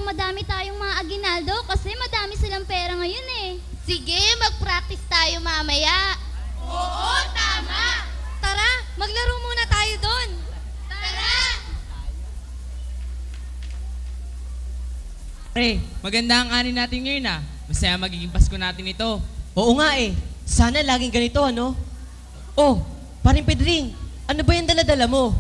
madami tayong mga aginaldo kasi madami silang pera ngayon eh. Sige, mag-practice tayo mamaya. Oo, tama! Tara, maglaro muna tayo doon. Tara! Pre, maganda ang ani natin ngayon ah. Masaya magiging Pasko natin ito. Oo nga eh. Sana laging ganito, ano? Oh, paring Pedring, ano ba yung dala-dala mo?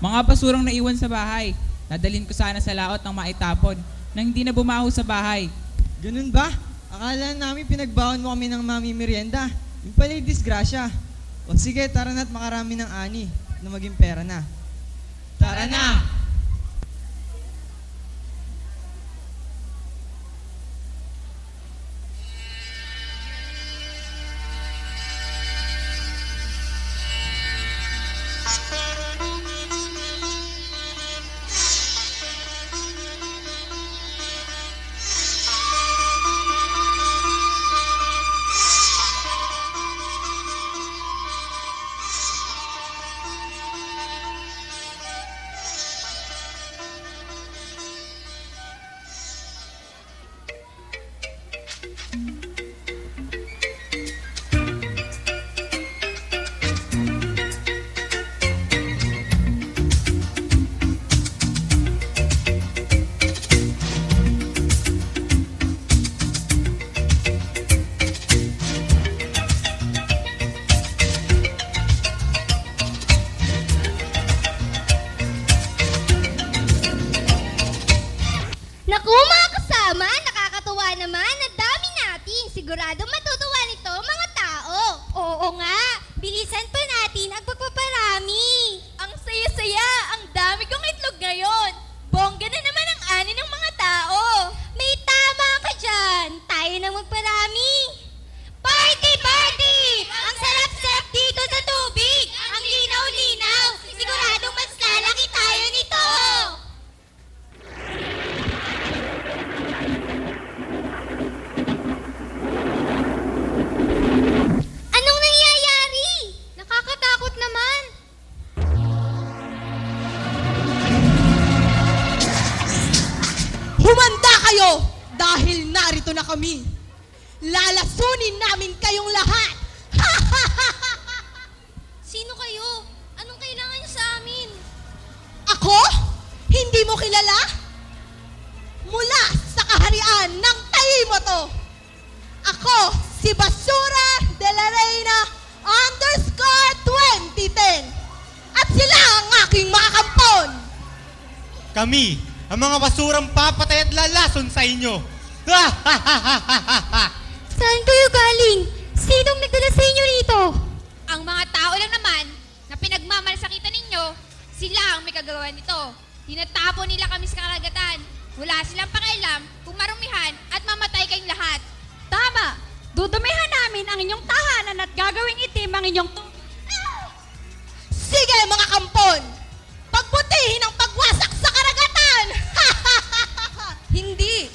Mga basurang naiwan sa bahay. Nadalhin ko sana sa laot ng maitapon nang hindi na bumaho sa bahay. Ganun ba? Akala namin pinagbaon mo kami ng mami merienda. Yung pala'y disgrasya. O sige, tara na't makarami ng ani na maging pera na. Tara na! Naku mga kasama, nakakatuwa naman. Ang dami natin. Siguradong matutuwa nito mga tao. Oo nga, bilisan pa natin ang pagpaparami. Ang saya-saya, ang dami kong itlog ngayon. Bongga na naman ang ani ng mga tao. May tama ka dyan. Tayo na magparami. Party! Party! Ang sarap-sarap dito sa tubig. Ang linaw-linaw. Siguradong mas lalaki tayo nito. Anong nangyayari? Nakakatakot naman. Humanda kayo dahil narito na kami. Lalasunin namin kayong lahat. Sino kayo? Anong kailangan niyo sa amin? Ako? Hindi mo kilala? Mula sa kaharian ng Taimoto. Ako, si Basura de la Reina _2010. At sila ang aking mga kampon. Kami, ang mga basurang papatay at lalason sa inyo. Saan kayo galing? Sinong nagdala sa inyo rito? Ang mga tao lang naman na pinagmamalasakitan ninyo, sila ang may kagagawa nito. Tinatapon nila kami sa karagatan. Wala silang pakialam kung marumihan at mamatay kayong lahat. Tama! Dudumihan namin ang inyong tahanan at gagawing itim ang inyong Sige mga kampon! Pagbutihin ang pagwasak sa karagatan! Hindi!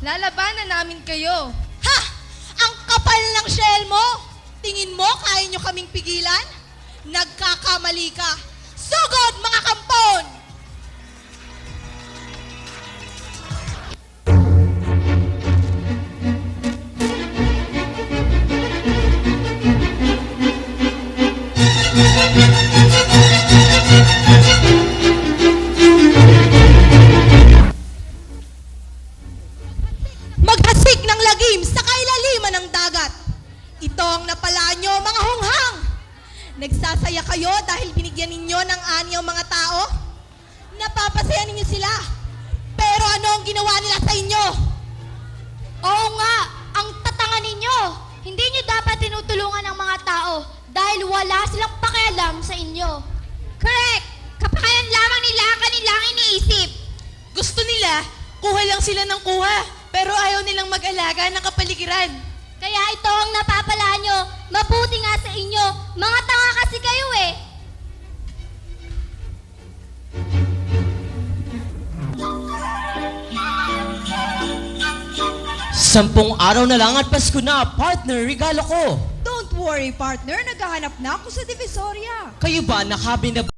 Lalabanan namin kayo. Ha! Ang kapal ng shell mo! Tingin mo kaya nyo kaming pigilan? Nagkakamali ka! Sugod mga kampon! Maghasik ng lagim sa kailaliman ng dagat. Ito ang napala nyo, mga hunghang. Nagsasaya kayo dahil binigyan ninyo ng ani ang mga tao? Napapasaya ninyo sila. Pero ano ang ginawa nila sa inyo? Oo nga, ang tatanga ninyo. Hindi nyo dapat tinutulungan ang mga tao dahil wala silang pakialam sa inyo. Correct! Kapakayan lamang nila ang kanilang iniisip. Gusto nila, kuha lang sila ng kuha, pero ayaw nilang mag-alaga ng kapaligiran. Kaya ito ang napapala nyo. Mabuti nga sa inyo. Mga tanga kasi kayo eh. Sampung araw na lang at Pasko na, partner, regalo ko. Don't worry, partner. Naghahanap na ako sa Divisoria. Kayo ba, nakabili na ba